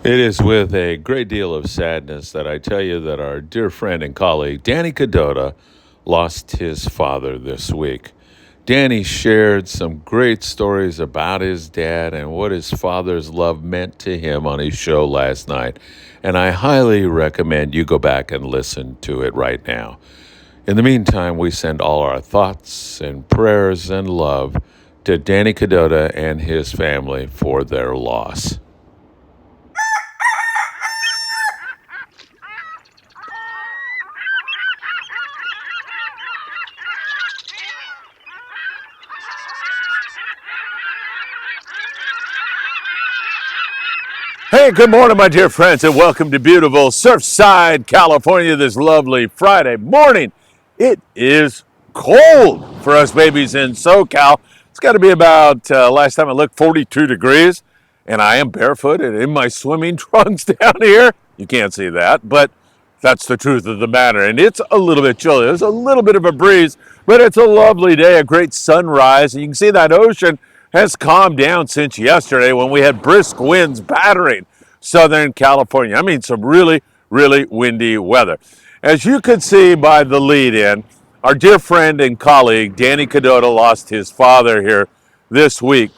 It is with a great deal of sadness that I tell you that our dear friend and colleague, Danny Kadota, lost his father this week. Danny shared some great stories about his dad and what his father's love meant to him on his show last night, and I highly recommend you go back and listen to it right now. In the meantime, we send all our thoughts and prayers and love to Danny Kadota and his family for their loss. Hey, good morning, my dear friends, and welcome to beautiful Surfside, California, this lovely Friday morning. It is cold for us babies in SoCal. It's got to be about, last time I looked, 42 degrees, and I am barefooted in my swimming trunks down here. You can't see that, but that's the truth of the matter, and it's a little bit chilly. There's a little bit of a breeze, but it's a lovely day, a great sunrise, and you can see that ocean has calmed down since yesterday when we had brisk winds battering Southern California. I mean, some really, really windy weather. As you could see by the lead-in, our dear friend and colleague, Danny Kadota, lost his father here this week.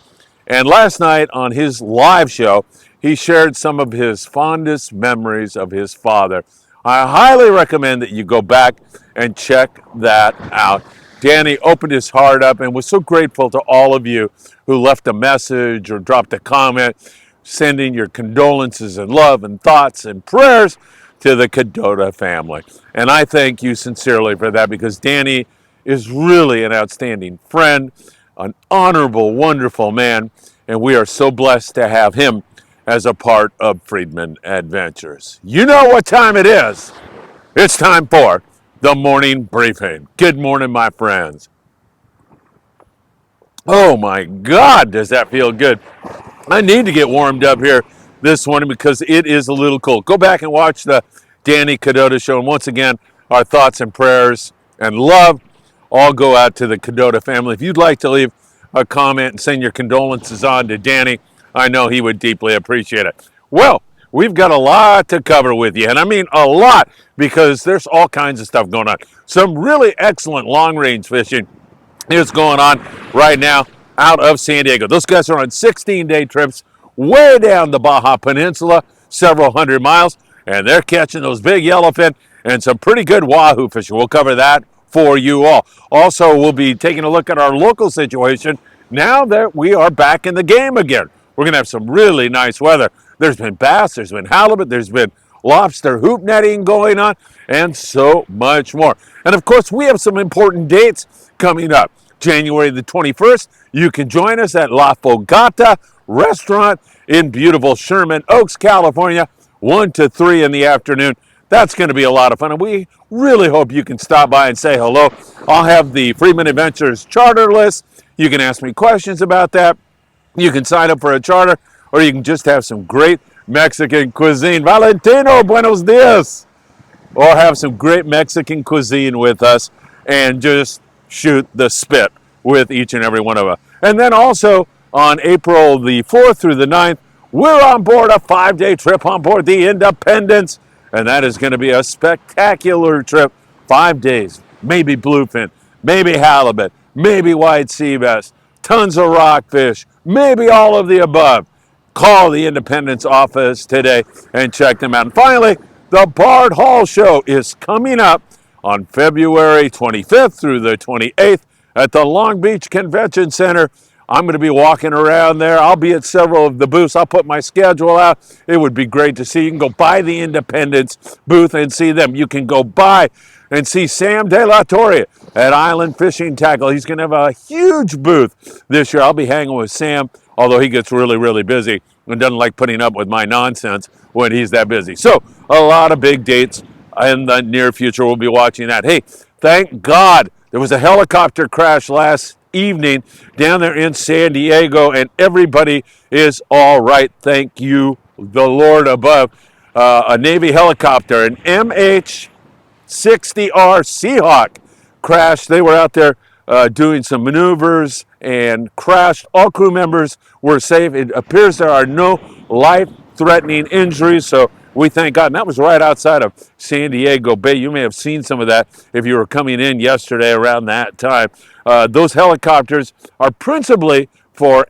And last night on his live show, he shared some of his fondest memories of his father. I highly recommend that you go back and check that out. Danny opened his heart up and was so grateful to all of you who left a message or dropped a comment, sending your condolences and love and thoughts and prayers to the Kadota family. And I thank you sincerely for that, because Danny is really an outstanding friend, an honorable, wonderful man, and we are so blessed to have him as a part of Friedman Adventures. You know what time it is. It's time for the morning briefing. Good morning, my friends. Oh my God, does that feel good? I need to get warmed up here this morning because it is a little cold. Go back and watch the Danny Kadota show. And once again, our thoughts and prayers and love all go out to the Kadota family. If you'd like to leave a comment and send your condolences on to Danny, I know he would deeply appreciate it. Well, we've got a lot to cover with you, and I mean a lot, because there's all kinds of stuff going on. Some really excellent long-range fishing is going on right now out of San Diego. Those guys are on 16-day trips way down the Baja Peninsula, several hundred miles, and they're catching those big yellowfin and some pretty good wahoo fishing. We'll cover that for you all. Also, we'll be taking a look at our local situation now that we are back in the game again. We're going to have some really nice weather. There's been bass, there's been halibut, there's been lobster hoop netting going on, and so much more. And of course, we have some important dates coming up. January the 21st, you can join us at La Fogata Restaurant in beautiful Sherman Oaks, California, 1 to 3 in the afternoon. That's going to be a lot of fun, and we really hope you can stop by and say hello. I'll have the Friedman Adventures charter list. You can ask me questions about that. You can sign up for a charter, or you can just have some great Mexican cuisine. Valentino, buenos dias! Or have some great Mexican cuisine with us and just shoot the spit with each and every one of us. And then also on April the 4th through the 9th, we're on board a 5-day trip on board the Independence. And that is going to be a spectacular trip. 5 days, maybe bluefin, maybe halibut, maybe white sea bass, tons of rockfish, maybe all of the above. Call the Independence office today and check them out. And finally, the Bart Hall show is coming up on February 25th through the 28th at the Long Beach Convention Center. I'm going to be walking around there. I'll be at several of the booths. I'll put my schedule out. It would be great to see. You can go by the Independence booth and see them. You can go by and see Sam De La Torre at Island Fishing Tackle. He's going to have a huge booth this year. I'll be hanging with Sam, although he gets really, really busy and doesn't like putting up with my nonsense when he's that busy. So a lot of big dates in the near future. We'll be watching that. Hey, thank God there was a helicopter crash last evening down there in San Diego, and everybody is all right. Thank you, the Lord above. A Navy helicopter, an MH-60R Seahawk, crashed. They were out there doing some maneuvers and crashed. All crew members were safe. It appears there are no life life-threatening injuries. So we thank God. And that was right outside of San Diego Bay. You may have seen some of that if you were coming in yesterday around that time. Those helicopters are principally for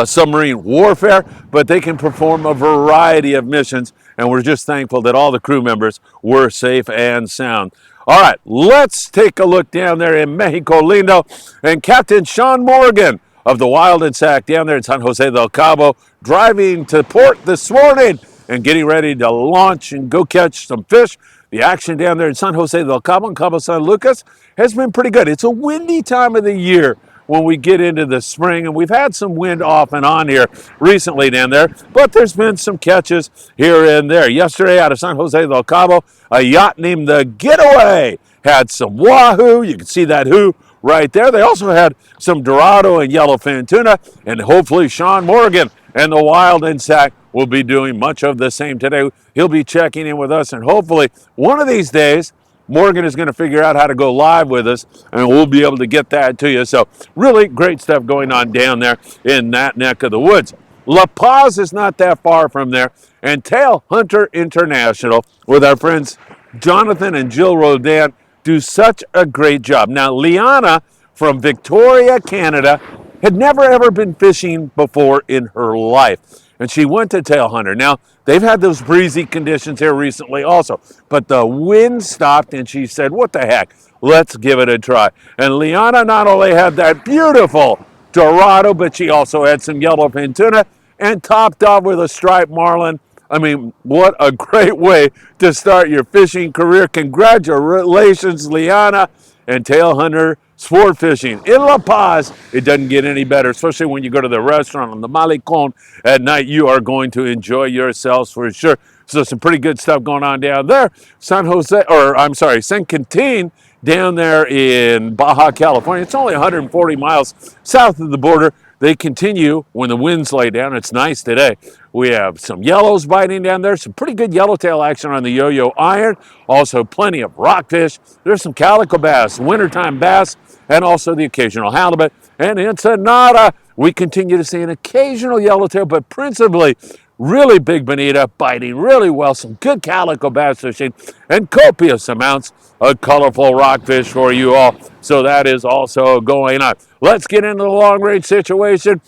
submarine warfare, but they can perform a variety of missions, and we're just thankful that all the crew members were safe and sound. All right, let's take a look down there in Mexico Lindo, and Captain Sean Morgan of the Wild and Sack down there in San Jose del Cabo, driving to port this morning and getting ready to launch and go catch some fish. The action down there in San Jose del Cabo and Cabo San Lucas has been pretty good. It's a windy time of the year when we get into the spring, and we've had some wind off and on here recently down there, but there's been some catches here and there. Yesterday out of San Jose del Cabo, a yacht named the Getaway had some wahoo. You can see that who right there. They also had some dorado and yellowfin tuna, and hopefully Sean Morgan and the Wild and Sack will be doing much of the same today. He'll be checking in with us, and hopefully one of these days Morgan is going to figure out how to go live with us, and we'll be able to get that to you. So really great stuff going on down there in that neck of the woods. La Paz is not that far from there, and Tail Hunter International with our friends Jonathan and Jill Rodan do such a great job. Now, Liana from Victoria, Canada, had never ever been fishing before in her life, and she went to Tail Hunter. Now, they've had those breezy conditions here recently also, but the wind stopped and she said, what the heck, let's give it a try. And Liana not only had that beautiful dorado, but she also had some yellowfin tuna and topped off with a striped marlin. I mean, what a great way to start your fishing career. Congratulations, Liana and Tail Hunter Sport Fishing in La Paz. It doesn't get any better, especially when you go to the restaurant on the Malecon at night. You are going to enjoy yourselves for sure. So some pretty good stuff going on down there. San Quintin down there in Baja California. It's only 140 miles south of the border. They continue when the winds lay down. It's nice today. We have some yellows biting down there, some pretty good yellowtail action on the yo-yo iron, also plenty of rockfish. There's some calico bass, wintertime bass, and also the occasional halibut. And in Ensenada, we continue to see an occasional yellowtail, but principally really big bonita biting really well, some good calico bass fishing, and copious amounts of colorful rockfish for you all. So that is also going on. Let's get into the long range situation.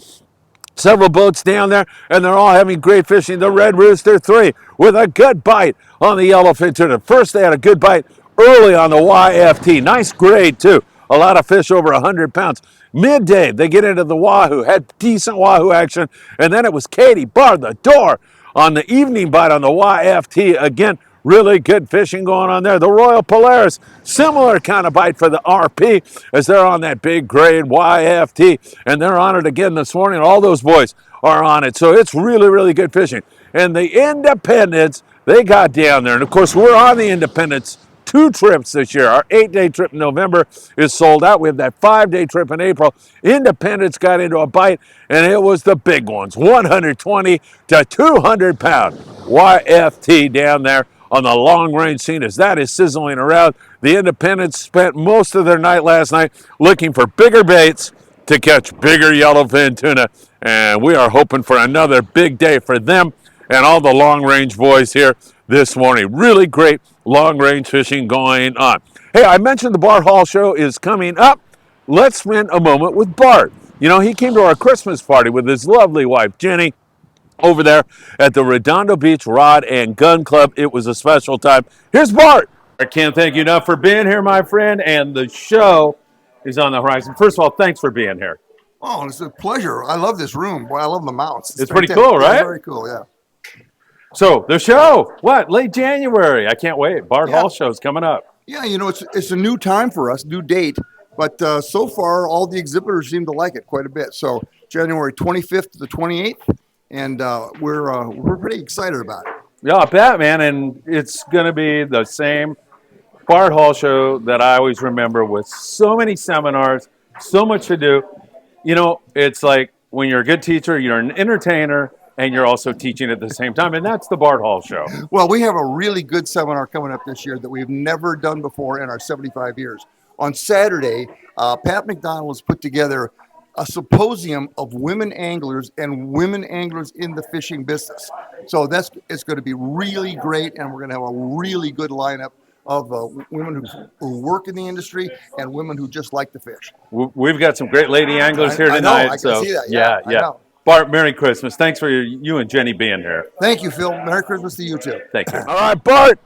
Several boats down there, and they're all having great fishing. The Red Rooster 3 with a good bite on the yellowfin tuna. First, they had a good bite early on the YFT. Nice grade, too. A lot of fish over 100 pounds. Midday, they get into the wahoo, had decent wahoo action, and then it was Katie barred the door on the evening bite on the YFT. Again, really good fishing going on there. The Royal Polaris, similar kind of bite for the RP as they're on that big grade YFT, and they're on it again this morning. All those boys are on it, so it's really, really good fishing. And the Independence, they got down there, and of course we're on the Independence 2 trips this year. Our 8-day trip in November is sold out. We have that 5-day trip in April. Independence got into a bite, and it was the big ones, 120 to 200 pound YFT down there on the long range scene as that is sizzling around. The Independents spent most of their night last night looking for bigger baits to catch bigger yellowfin tuna, and we are hoping for another big day for them and all the long range boys here this morning. Really great long range fishing going on. Hey, I mentioned the Bart Hall show is coming up. Let's spend a moment with Bart. You know, he came to our Christmas party with his lovely wife, Jenny, over there at the Redondo Beach Rod and Gun Club. It was a special time. Here's Bart. I can't thank you enough for being here, my friend, and the show is on the horizon. First of all, thanks for being here. Oh, it's a pleasure. I love this room. Boy, I love the mounts. It's pretty cool, right? Yeah, very cool, yeah. So the show, what? Late January. I can't wait. Bart Hall show's coming up. Yeah, you know, it's a new time for us, new date. But so far, all the exhibitors seem to like it quite a bit. So January 25th to the 28th, and we're pretty excited about it. Yeah, I bet, man. And it's going to be the same Bart Hall show that I always remember with so many seminars, so much to do. You know, it's like when you're a good teacher, you're an entertainer, and you're also teaching at the same time, and that's the Bart Hall show. Well, we have a really good seminar coming up this year that we've never done before in our 75 years. On Saturday, Pat McDonald has put together a symposium of women anglers and women anglers in the fishing business. So it's going to be really great, and we're going to have a really good lineup of women who work in the industry and women who just like to fish. We've got some great lady anglers here I know, tonight. I can So see that. yeah. I know. Bart, Merry Christmas. Thanks for you and Jenny being here. Thank you, Phil. Merry Christmas to you too. Thank you. All right, Bart.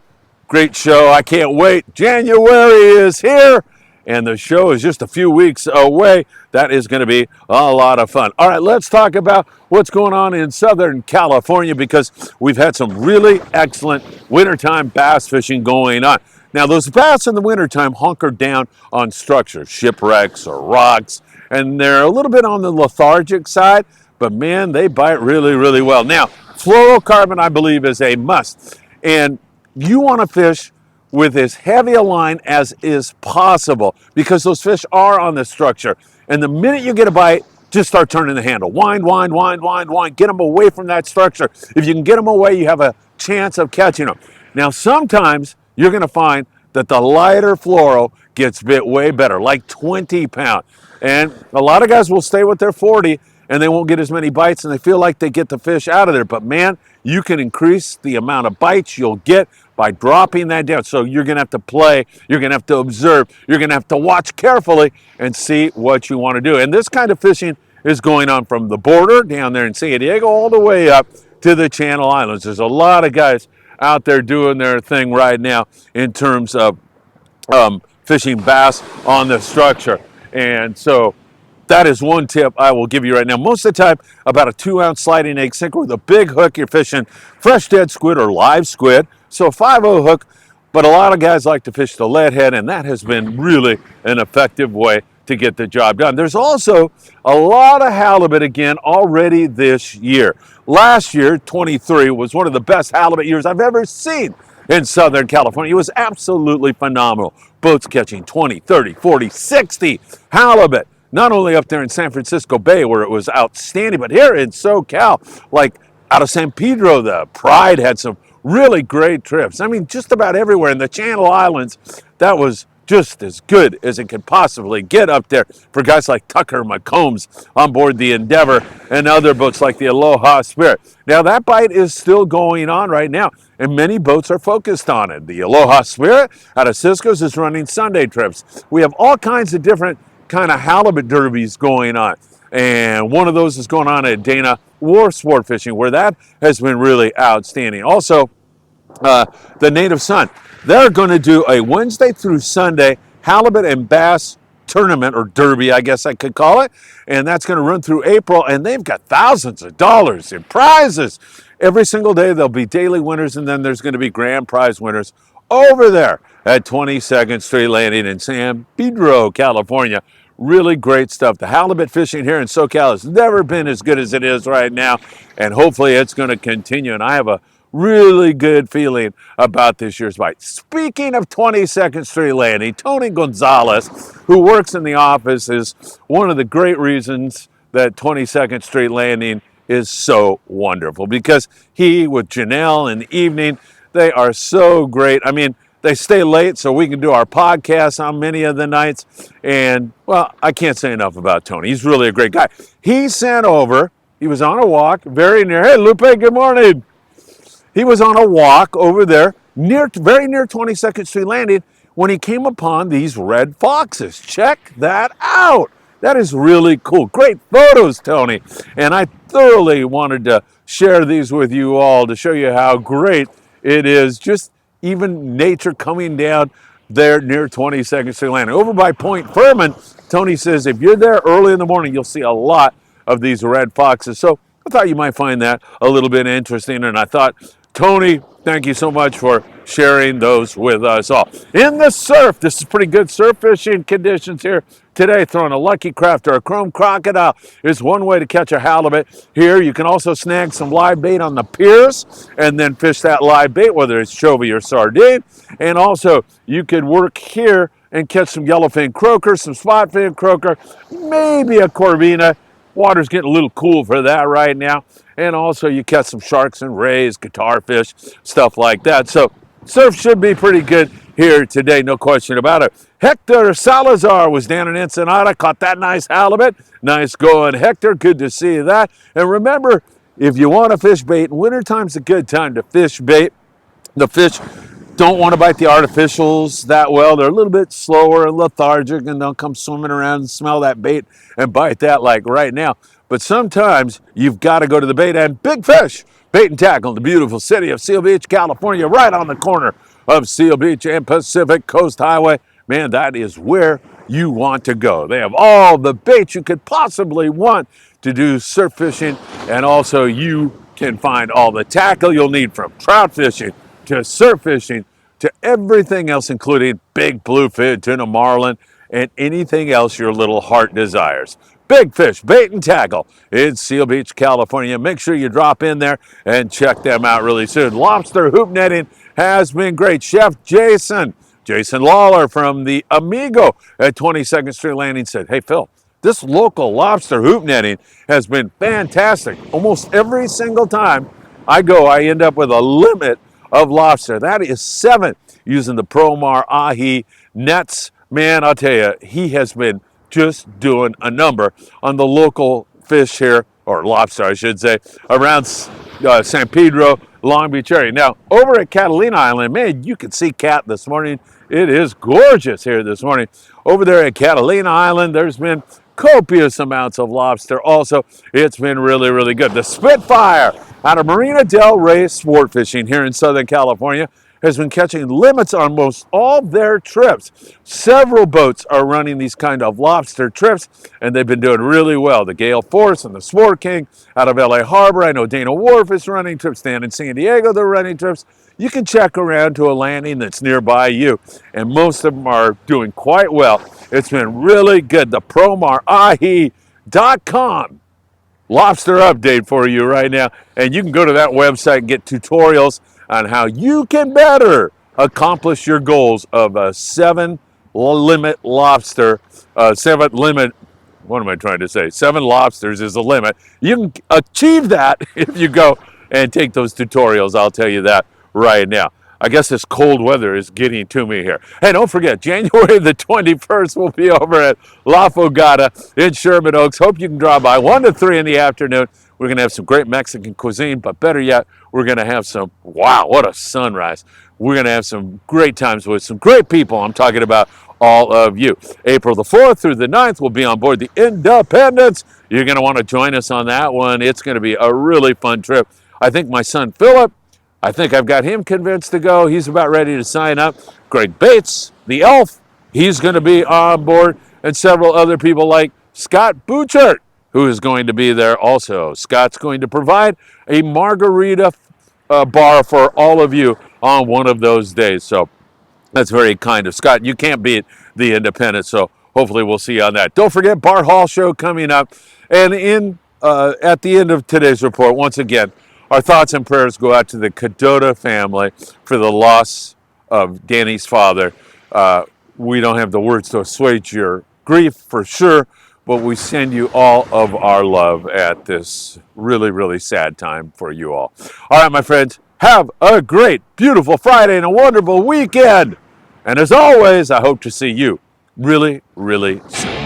Great show. I can't wait. January is here, and the show is just a few weeks away. That is going to be a lot of fun. All right, let's talk about what's going on in Southern California, because we've had some really excellent wintertime bass fishing going on. Now, those bass in the wintertime hunker down on structures, shipwrecks or rocks, and they're a little bit on the lethargic side, but man, they bite really, really well. Now, fluorocarbon, I believe, is a must. And you want to fish with as heavy a line as is possible, because those fish are on the structure. And the minute you get a bite, just start turning the handle. Wind, wind, wind, wind, wind. Get them away from that structure. If you can get them away, you have a chance of catching them. Now, sometimes you're going to find that the lighter fluoro gets bit way better, like 20 pound. And a lot of guys will stay with their 40 and they won't get as many bites, and they feel like they get the fish out of there. But man, you can increase the amount of bites you'll get by dropping that down. So you're going to have to play, you're going to have to observe, you're going to have to watch carefully and see what you want to do. And this kind of fishing is going on from the border down there in San Diego all the way up to the Channel Islands. There's a lot of guys out there doing their thing right now in terms of fishing bass on the structure. And so that is one tip I will give you right now. Most of the time, about a 2-ounce sliding egg sinker with a big hook, you're fishing fresh dead squid or live squid. So a 5/0 hook, but a lot of guys like to fish the lead head, and that has been really an effective way to get the job done. There's also a lot of halibut again already this year. Last year, 23, was one of the best halibut years I've ever seen in Southern California. It was absolutely phenomenal. Boats catching 20, 30, 40, 60 halibut. Not only up there in San Francisco Bay, where it was outstanding, but here in SoCal, like out of San Pedro, the Pride had some really great trips. I mean, just about everywhere in the Channel Islands, that was just as good as it could possibly get up there for guys like Tucker McCombs on board the Endeavor and other boats like the Aloha Spirit. Now, that bite is still going on right now, and many boats are focused on it. The Aloha Spirit out of Cisco's is running Sunday trips. We have all kinds of different kind of halibut derbies going on, and one of those is going on at Dana Wharf Sport Fishing, where that has been really outstanding. Also, the Native Son, they're going to do a Wednesday through Sunday halibut and bass tournament, or derby, I guess I could call it, and that's going to run through April, and they've got thousands of dollars in prizes. Every single day there'll be daily winners, and then there's going to be grand prize winners over there at 22nd Street Landing in San Pedro, California. Really great stuff. The halibut fishing here in SoCal has never been as good as it is right now, and hopefully it's going to continue, and I have a really good feeling about this year's bite. Speaking of 22nd Street Landing, Tony Gonzalez, who works in the office, is one of the great reasons that 22nd Street Landing is so wonderful, because he, with Janelle in the evening, they are so great. I mean, they stay late so we can do our podcast on many of the nights. And, well, I can't say enough about Tony. He's really a great guy. He sent over, he was on a walk very near, hey, Lupe, good morning. He was on a walk over there, very near 22nd Street Landing, when he came upon these red foxes. Check that out. That is really cool. Great photos, Tony. And I thoroughly wanted to share these with you all to show you how great it is. Just even nature coming down there near 22nd Street Landing. Over by Point Furman, Tony says if you're there early in the morning, you'll see a lot of these red foxes. So I thought you might find that a little bit interesting, and I thought, Tony, thank you so much for sharing those with us all. In the surf, this is pretty good surf fishing conditions here today. Throwing a Lucky Craft or a Chrome Crocodile is one way to catch a halibut. Here, you can also snag some live bait on the piers and then fish that live bait, whether it's chovy or sardine. And also, you could work here and catch some yellowfin croaker, some spotfin croaker, maybe a corvina. Water's getting a little cool for that right now. And also you catch some sharks and rays, guitar fish, stuff like that. So surf should be pretty good here today, no question about it. Hector Salazar was down in Ensenada, caught that nice halibut. Nice going, Hector. Good to see that. And remember, if you want to fish bait, wintertime's a good time to fish bait. The fish don't want to bite the artificials that well. They're a little bit slower and lethargic, and they'll come swimming around and smell that bait and bite that like right now. But sometimes you've got to go to the bait and big fish. Bait and tackle in the beautiful city of Seal Beach, California, right on the corner of Seal Beach and Pacific Coast Highway. Man, that is where you want to go. They have all the bait you could possibly want to do surf fishing, and also you can find all the tackle you'll need, from trout fishing to surf fishing to everything else, including big bluefin, tuna, marlin, and anything else your little heart desires. Big Fish Bait and Tackle in Seal Beach, California. Make sure you drop in there and check them out really soon. Lobster hoop netting has been great. Chef Jason Lawler from the Amigo at 22nd Street Landing said, "Hey, Phil, this local lobster hoop netting has been fantastic. Almost every single time I go, I end up with a limit of lobster. That is 7 using the Promar Ahi nets. Man, I'll tell you, he has been just doing a number on the local fish here, or lobster, I should say, around San Pedro, Long Beach area. Now, over at Catalina Island, man, you can see Cat this morning. It is gorgeous here this morning. Over there at Catalina Island, there's been copious amounts of lobster. Also, it's been really, really good. The Spitfire out of Marina del Rey Sport Fishing here in Southern California has been catching limits on most all their trips. Several boats are running these kind of lobster trips, and they've been doing really well. The Gale Force and the Sport King out of LA Harbor. I know Dana Wharf is running trips. Down in San Diego, they're running trips. You can check around to a landing that's nearby you, and most of them are doing quite well. It's been really good. The PromarAhi.com lobster update for you right now, and you can go to that website and get tutorials on how you can better accomplish your goals of a 7 limit lobster, 7 limit, what am I trying to say? 7 lobsters is the limit. You can achieve that if you go and take those tutorials. I'll tell you that right now. I guess this cold weather is getting to me here. Hey, don't forget, January the 21st, we'll be over at La Fogata in Sherman Oaks. Hope you can drop by 1 to 3 in the afternoon. We're going to have some great Mexican cuisine, but better yet, we're going to have some, wow, what a sunrise. We're going to have some great times with some great people. I'm talking about all of you. April the 4th through the 9th, we'll be on board the Independence. You're going to want to join us on that one. It's going to be a really fun trip. I think my son, Philip, I've got him convinced to go. He's about ready to sign up. Greg Bates, the elf, he's going to be on board, and several other people like Scott Bouchert, who is going to be there also. Scott's going to provide a margarita bar for all of you on one of those days. So that's very kind of Scott. You can't beat the Independence, so hopefully we'll see you on that. Don't forget, Bart Hall show coming up. And at the end of today's report, once again, our thoughts and prayers go out to the Kadota family for the loss of Danny's father. We don't have the words to assuage your grief for sure, but we send you all of our love at this really, really sad time for you all. All right, my friends, have a great, beautiful Friday and a wonderful weekend. And as always, I hope to see you really, really soon.